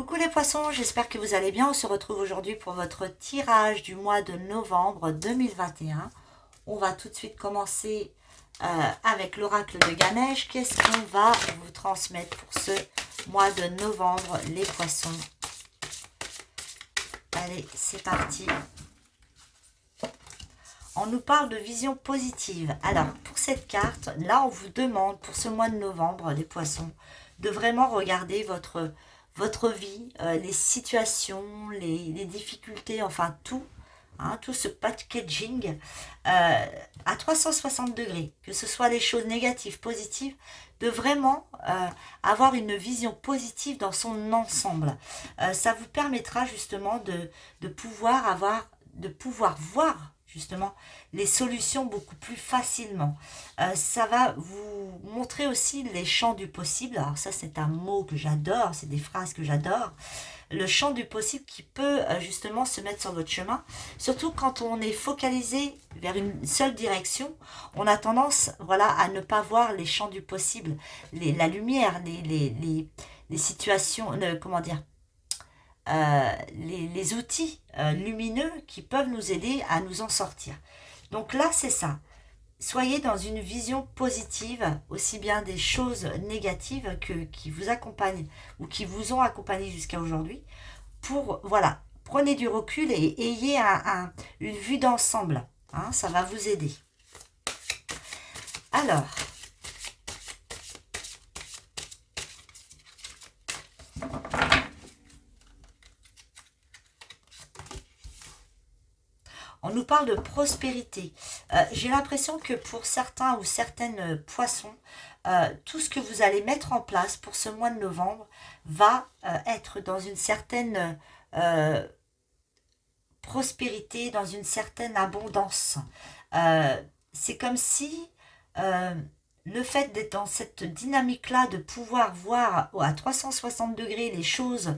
Coucou les poissons, j'espère que vous allez bien. On se retrouve aujourd'hui pour votre tirage du mois de novembre 2021. On va tout de suite commencer avec l'oracle de Ganesh. Qu'est-ce qu'on va vous transmettre pour ce mois de novembre, les poissons? Allez, c'est parti. On nous parle de vision positive. Alors, pour cette carte, là, on vous demande pour ce mois de novembre, les poissons, de vraiment regarder votre vie, les situations, les difficultés, enfin tout, hein, tout ce packaging à 360 degrés, que ce soit les choses négatives, positives, de vraiment avoir une vision positive dans son ensemble. Ça vous permettra justement de pouvoir voir justement les solutions beaucoup plus facilement. Ça va vous montrer aussi les champs du possible. Alors ça, c'est un mot que j'adore, c'est des phrases que j'adore. Le champ du possible qui peut justement se mettre sur votre chemin. Surtout quand on est focalisé vers une seule direction, on a tendance, voilà, à ne pas voir les champs du possible, la lumière, les situations, comment dire, les outils lumineux qui peuvent nous aider à nous en sortir. Donc là, c'est ça. Soyez dans une vision positive, aussi bien des choses négatives qui vous accompagnent ou qui vous ont accompagné jusqu'à aujourd'hui. Pour, voilà, prenez du recul et ayez une vue d'ensemble. Hein, ça va vous aider. Alors, on nous parle de prospérité. J'ai l'impression que pour certains ou certaines poissons, tout ce que vous allez mettre en place pour ce mois de novembre va être dans une certaine prospérité, dans une certaine abondance. C'est comme si le fait d'être dans cette dynamique-là, de pouvoir voir à 360 degrés les choses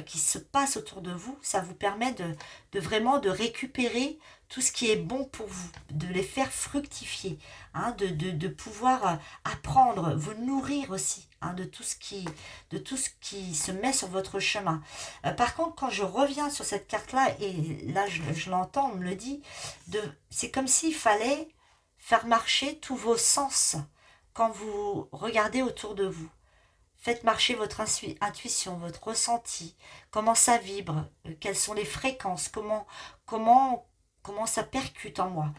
qui se passent autour de vous, ça vous permet de vraiment de récupérer tout ce qui est bon pour vous, de les faire fructifier, hein, de pouvoir apprendre, vous nourrir aussi, hein, de tout ce qui se met sur votre chemin. Par contre, quand je reviens sur cette carte-là, et là je l'entends, on me le dit, c'est comme s'il fallait faire marcher tous vos sens quand vous regardez autour de vous. Faites marcher votre intuition, votre ressenti, comment ça vibre, quelles sont les fréquences, comment ça percute en moi.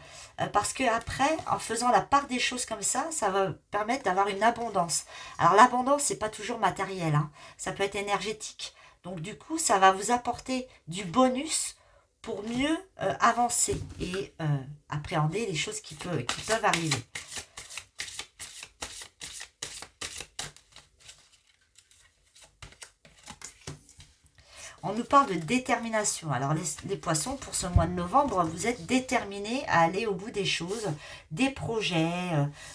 Parce que après, en faisant la part des choses comme ça va permettre d'avoir une abondance. Alors l'abondance, c'est pas toujours matériel, hein. Ça peut être énergétique. Donc du coup, ça va vous apporter du bonus pour mieux avancer et appréhender les choses qui peuvent arriver. On nous parle de détermination. Alors les poissons, pour ce mois de novembre, vous êtes déterminés à aller au bout des choses, des projets,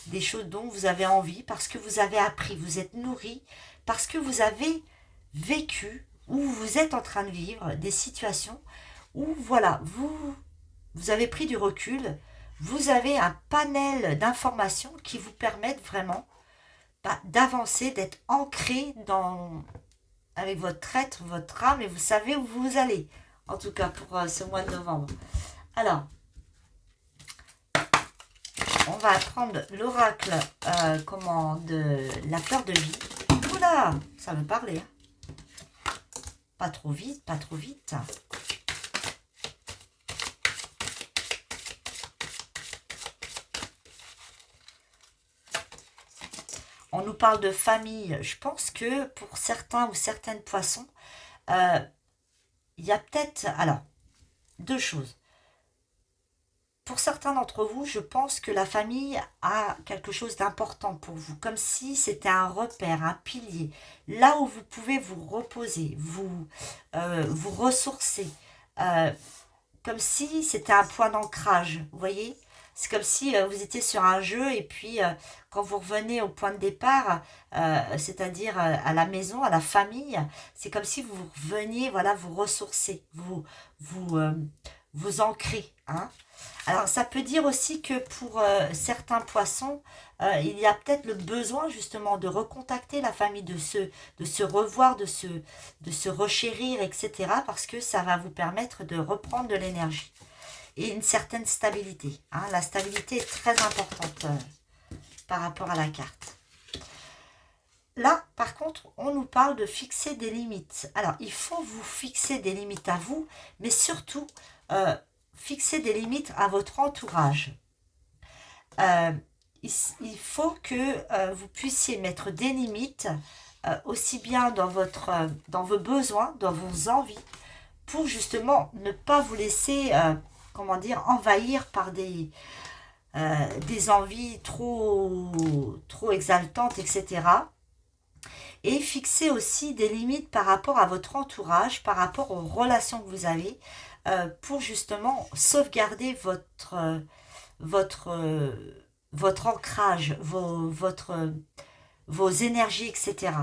des choses dont vous avez envie, parce que vous avez appris, vous êtes nourris, parce que vous avez vécu ou vous êtes en train de vivre des situations où, voilà, vous avez pris du recul, vous avez un panel d'informations qui vous permettent vraiment d'avancer, d'être ancré avec votre être, votre âme, et vous savez où vous allez, en tout cas pour ce mois de novembre. Alors, on va prendre l'oracle de la fleur de vie. Oula, ça me parlait. Hein. Pas trop vite, pas trop vite. On nous parle de famille. Je pense que pour certains ou certaines poissons, il y a peut-être... Alors, deux choses. Pour certains d'entre vous, je pense que la famille a quelque chose d'important pour vous. Comme si c'était un repère, un pilier. Là où vous pouvez vous reposer, vous ressourcer. Comme si c'était un point d'ancrage, vous voyez ? C'est comme si vous étiez sur un jeu et puis quand vous revenez au point de départ, c'est-à-dire à la maison, à la famille, c'est comme si vous reveniez, voilà, vous ressourcer, vous ancrer. Hein. Alors, ça peut dire aussi que pour certains poissons, il y a peut-être le besoin justement de recontacter la famille, de se revoir, de se rechérir, etc. Parce que ça va vous permettre de reprendre de l'énergie et une certaine stabilité. Hein. La stabilité est très importante par rapport à la carte. Là, par contre, on nous parle de fixer des limites. Alors, il faut vous fixer des limites à vous, mais surtout, fixer des limites à votre entourage. Euh, il faut que vous puissiez mettre des limites, aussi bien dans vos besoins, dans vos envies, pour justement ne pas vous laisser, comment dire, envahir par des envies trop exaltantes, etc. Et fixer aussi des limites par rapport à votre entourage, par rapport aux relations que vous avez, pour justement sauvegarder votre, votre ancrage, vos énergies, etc.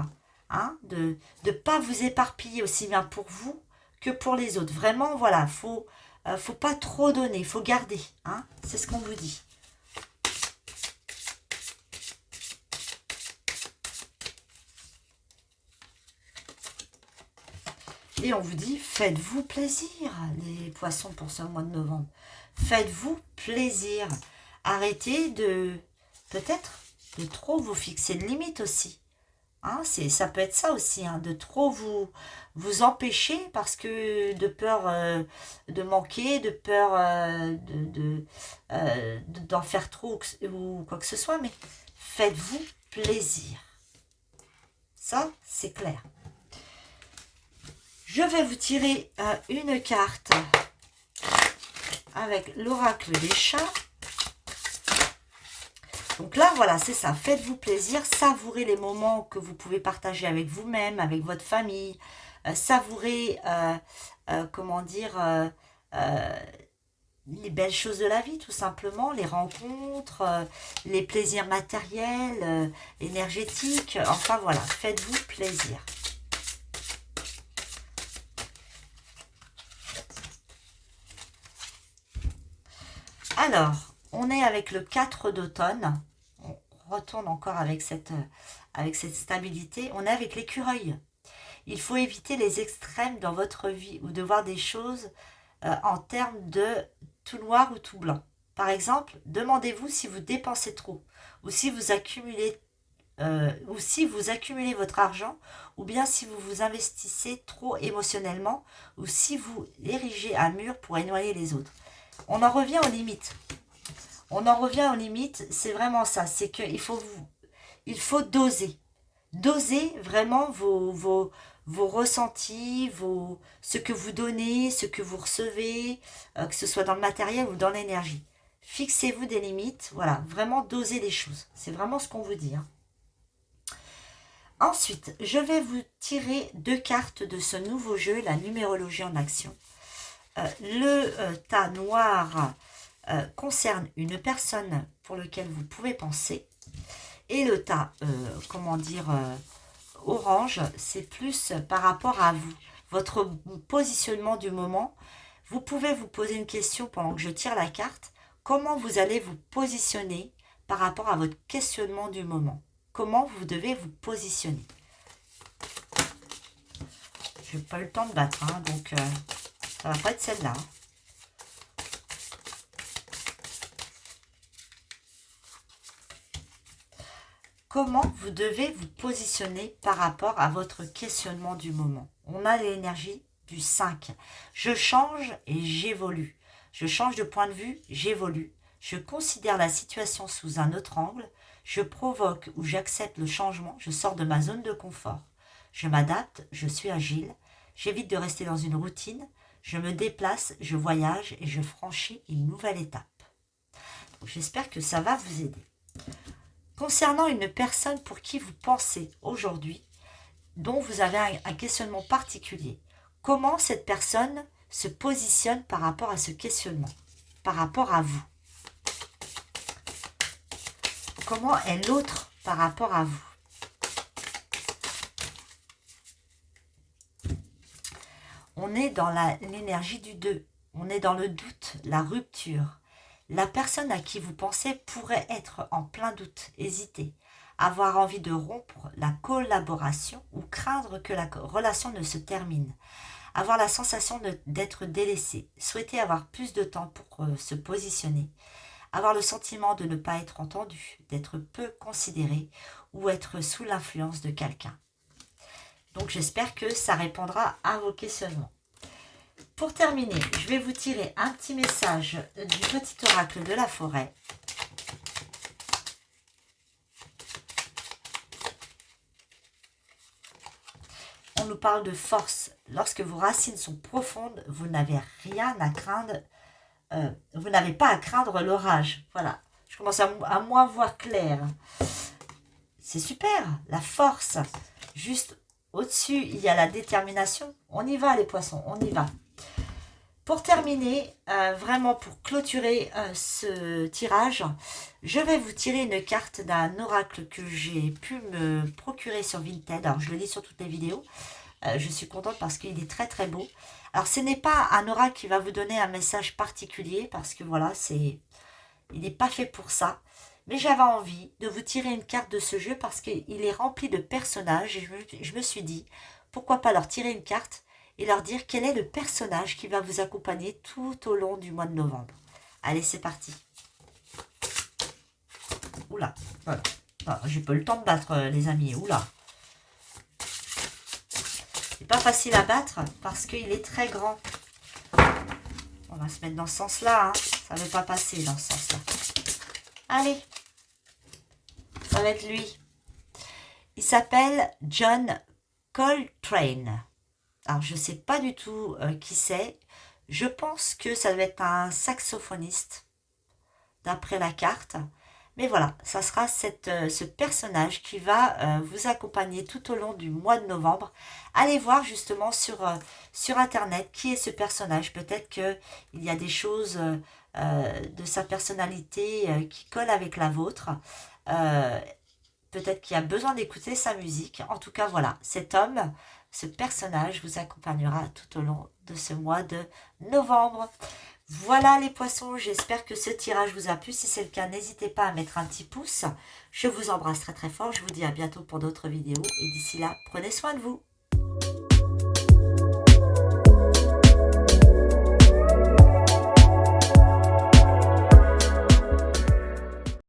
Hein, de ne pas vous éparpiller aussi bien pour vous que pour les autres. Vraiment, voilà, faut pas trop donner, faut garder. Hein, c'est ce qu'on vous dit. Et on vous dit, faites-vous plaisir, les poissons, pour ce mois de novembre. Faites-vous plaisir. Arrêtez peut-être, de trop vous fixer de limites aussi. Hein, ça peut être ça aussi, hein, de trop vous empêcher parce que de peur de manquer, de peur d'en faire trop ou quoi que ce soit, mais faites-vous plaisir. Ça, c'est clair. Je vais vous tirer une carte avec l'oracle des chats. Donc là, voilà, c'est ça. Faites-vous plaisir, savourez les moments que vous pouvez partager avec vous-même, avec votre famille. Savourez, comment dire, les belles choses de la vie, tout simplement. Les rencontres, les plaisirs matériels, énergétiques. Enfin, voilà, faites-vous plaisir. Alors, on est avec le 4 d'automne. On retourne encore avec cette stabilité. On est avec l'écureuil. Il faut éviter les extrêmes dans votre vie ou de voir des choses en termes de tout noir ou tout blanc. Par exemple, demandez-vous si vous dépensez trop ou si vous accumulez votre argent, ou bien si vous vous investissez trop émotionnellement, ou si vous érigez un mur pour éloigner les autres. On en revient aux limites. On en revient aux limites, c'est vraiment ça. C'est qu'il faut doser. Doser vraiment vos ressentis, ce que vous donnez, ce que vous recevez, que ce soit dans le matériel ou dans l'énergie. Fixez-vous des limites, voilà, vraiment doser les choses. C'est vraiment ce qu'on vous dit. Hein. Ensuite, je vais vous tirer 2 cartes de ce nouveau jeu, la numérologie en action. Le tas noir concerne une personne pour laquelle vous pouvez penser. Et le tas, comment dire, orange, c'est plus par rapport à vous, votre positionnement du moment. Vous pouvez vous poser une question pendant que je tire la carte. Comment vous allez vous positionner par rapport à votre questionnement du moment? Comment vous devez vous positionner? Je n'ai pas eu le temps de battre, hein, donc ça va pas être celle-là. Hein. Comment vous devez vous positionner par rapport à votre questionnement du moment? On a l'énergie du 5. Je change et j'évolue. Je change de point de vue, j'évolue. Je considère la situation sous un autre angle. Je provoque ou j'accepte le changement. Je sors de ma zone de confort. Je m'adapte, je suis agile. J'évite de rester dans une routine. Je me déplace, je voyage et je franchis une nouvelle étape. J'espère que ça va vous aider. Concernant une personne pour qui vous pensez aujourd'hui, dont vous avez un questionnement particulier, comment cette personne se positionne par rapport à ce questionnement, par rapport à vous? Comment est l'autre par rapport à vous? On est dans l'énergie du 2. On est dans le doute, la rupture, La personne à qui vous pensez pourrait être en plein doute, hésiter, avoir envie de rompre la collaboration ou craindre que la relation ne se termine, avoir la sensation d'être délaissé, souhaiter avoir plus de temps pour se positionner, avoir le sentiment de ne pas être entendu, d'être peu considéré ou être sous l'influence de quelqu'un. Donc j'espère que ça répondra à vos questionnements. Pour terminer, je vais vous tirer un petit message du petit oracle de la forêt. On nous parle de force. Lorsque vos racines sont profondes, vous n'avez rien à craindre. Vous n'avez pas à craindre l'orage. Voilà. Je commence à moins voir clair. C'est super. La force. Juste au-dessus, il y a la détermination. On y va les poissons, on y va. Pour terminer, vraiment pour clôturer ce tirage, je vais vous tirer une carte d'un oracle que j'ai pu me procurer sur Vinted. Alors je le lis sur toutes les vidéos. Je suis contente parce qu'il est très très beau. Alors ce n'est pas un oracle qui va vous donner un message particulier parce que voilà, il n'est pas fait pour ça. Mais j'avais envie de vous tirer une carte de ce jeu parce qu'il est rempli de personnages et je me suis dit, pourquoi pas leur tirer une carte et leur dire quel est le personnage qui va vous accompagner tout au long du mois de novembre. Allez, c'est parti. Oula, voilà. J'ai pas eu le temps de battre, les amis. Oula. C'est pas facile à battre parce qu'il est très grand. On va se mettre dans ce sens-là. Hein. Ça ne veut pas passer dans ce sens-là. Allez. Ça va être lui. Il s'appelle John Coltrane. Alors, je ne sais pas du tout qui c'est. Je pense que ça doit être un saxophoniste, d'après la carte. Mais voilà, ça sera ce personnage qui va vous accompagner tout au long du mois de novembre. Allez voir justement sur Internet qui est ce personnage. Peut-être qu'il y a des choses de sa personnalité qui collent avec la vôtre. Peut-être qu'il y a besoin d'écouter sa musique. En tout cas, voilà, cet homme, ce personnage vous accompagnera tout au long de ce mois de novembre. Voilà les poissons, j'espère que ce tirage vous a plu. Si c'est le cas, n'hésitez pas à mettre un petit pouce. Je vous embrasse très très fort. Je vous dis à bientôt pour d'autres vidéos. Et d'ici là, prenez soin de vous.